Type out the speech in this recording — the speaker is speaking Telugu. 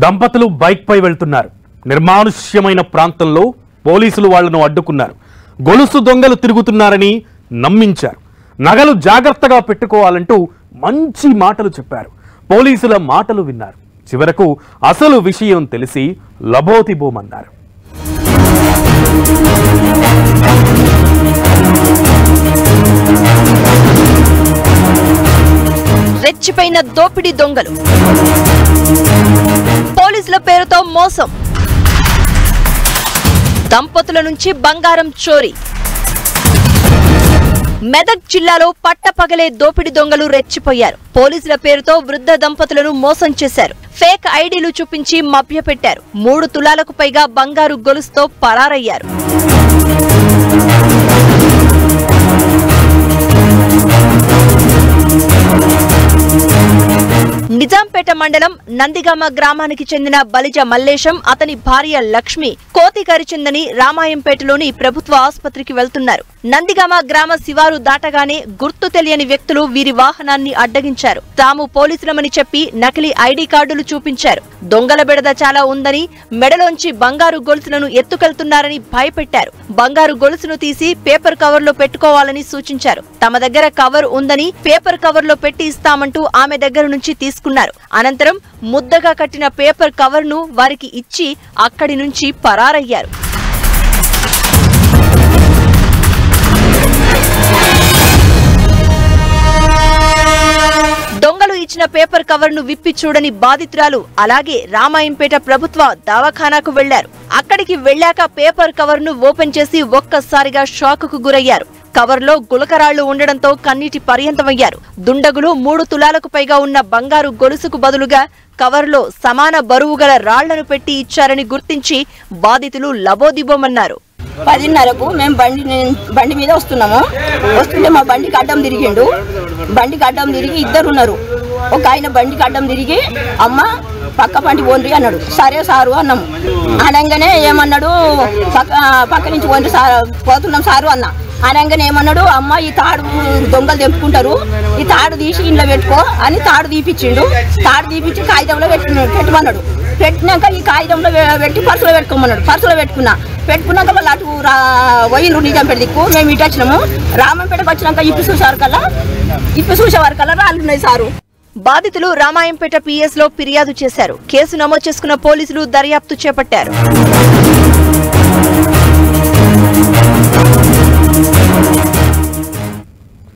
దంపతులు బైక్ పై వెళ్తున్నారు. నిర్మానుష్యమైన ప్రాంతంలో పోలీసులు వాళ్లను అడ్డుకున్నారు. గొలుసు దొంగలు తిరుగుతున్నారని నమ్మించారు. నగలు జాగ్రత్తగా పెట్టుకోవాలంటూ మంచి మాటలు చెప్పారు. పోలీసుల మాటలు విన్నారు. చివరకు అసలు విషయం తెలిసి లబోదిబోమన్నారు. రెచ్చిపోయిన దోపిడీ దొంగలు, పోలీసుల పేరుతో మోసం, దంపతుల నుంచి బంగారం చోరీ. మెదక్ జిల్లాలో పట్టపగలే దోపిడీ దొంగలు రెచ్చిపోయారు. పోలీసుల పేరుతో వృద్ధ దంపతులను మోసం చేశారు. ఫేక్ ఐడీలు చూపించి మభ్యపెట్టారు. 3 తులాలకు పైగా బంగారు గొలుసుతో పరారయ్యారు. నిజాంపేట మండలం నందిగామ గ్రామానికి చెందిన బలిజ మల్లేశం, అతని భార్య లక్ష్మి కోతి కరిచిందని రామాయంపేటలోని ప్రభుత్వ ఆసుపత్రికి వెళ్తున్నారు. నందిగామ గ్రామ శివారు దాటగానే గుర్తు తెలియని వ్యక్తులు వీరి వాహనాన్ని అడ్డగించారు. తాము పోలీసులమని చెప్పి నకిలీ ఐడి కార్డులు చూపించారు. దొంగల బెడద చాలా ఉందని, మెడలోంచి బంగారు గొలుసులను ఎత్తుకెళ్తున్నారని భయపెట్టారు. బంగారు గొలుసును తీసి పేపర్ కవర్ లో పెట్టుకోవాలని సూచించారు. తమ దగ్గర కవర్ ఉందని పేపర్ కవర్ లో పెట్టి ఇస్తామంటూ ఆమె దగ్గర నుంచి తీసుకున్నారు. అనంతరం ముద్దగా కట్టిన పేపర్ కవర్ ను వారికి ఇచ్చి అక్కడి నుంచి పరారయ్యారు. దొంగలు ఇచ్చిన పేపర్ కవర్ ను విప్పి చూడని బాధితురాలు అలాగే రామాయంపేట ప్రభుత్వ దవాఖానాకు వెళ్లారు. అక్కడికి వెళ్లాక పేపర్ కవర్ ను ఓపెన్ చేసి ఒక్కసారిగా షాక్ కు గురయ్యారు. కవర్లో గులకరాళ్లు ఉండడంతో కన్నీటి పర్యంతమయ్యారు. దుండగులు 3 తులాలకు పైగా ఉన్న బంగారు గొలుసుకు బదులుగా కవర్లో సమాన బరువు గల రాళ్లను పెట్టి ఇచ్చారని గుర్తించి బాధితులు లబోదిబోమన్నారు. 10:30కు మేము బండి మీద వస్తుంటే మా బండికి అడ్డం తిరిగిండు. బండికి అడ్డం తిరిగి ఇద్దరున్నారు. ఒక ఆయన బండికి అడ్డం తిరిగి అమ్మ పక్క పంటి పోండి అన్నాడు. సరే సారు అన్నాము. అనగానే ఏమన్నాడు, పక్క నుంచి పోతున్నాం సారు అన్న. అనగానే ఏమన్నాడు, అమ్మ ఈ తాడు దొంగలు తెంపుకుంటారు, ఈ తాడు తీసి ఇంట్లో పెట్టుకో అని తాడు తీపిచ్చిండు. తాడు తీపిచ్చి కాగితంలో పెట్టమన్నాడు. పెట్టినాక ఈ కాగితంలో పెట్టి పర్సులో పెట్టుకోమన్నాడు. పర్సులో పెట్టుకున్నాక వాళ్ళు అటు పోయిండ్రు నిజాంపేట దిక్కు. మేము ఇటు వచ్చినాము. రామంపేటకు వచ్చినాక ఇప్పి చూసే వరకల్లా రాళ్ళున్నాయి సారు. బాధితులు రామాయంపేట పిఎస్ లో ఫిర్యాదు చేశారు. కేసు నమోదు చేసుకున్న పోలీసులు దర్యాప్తు చేపట్టారు.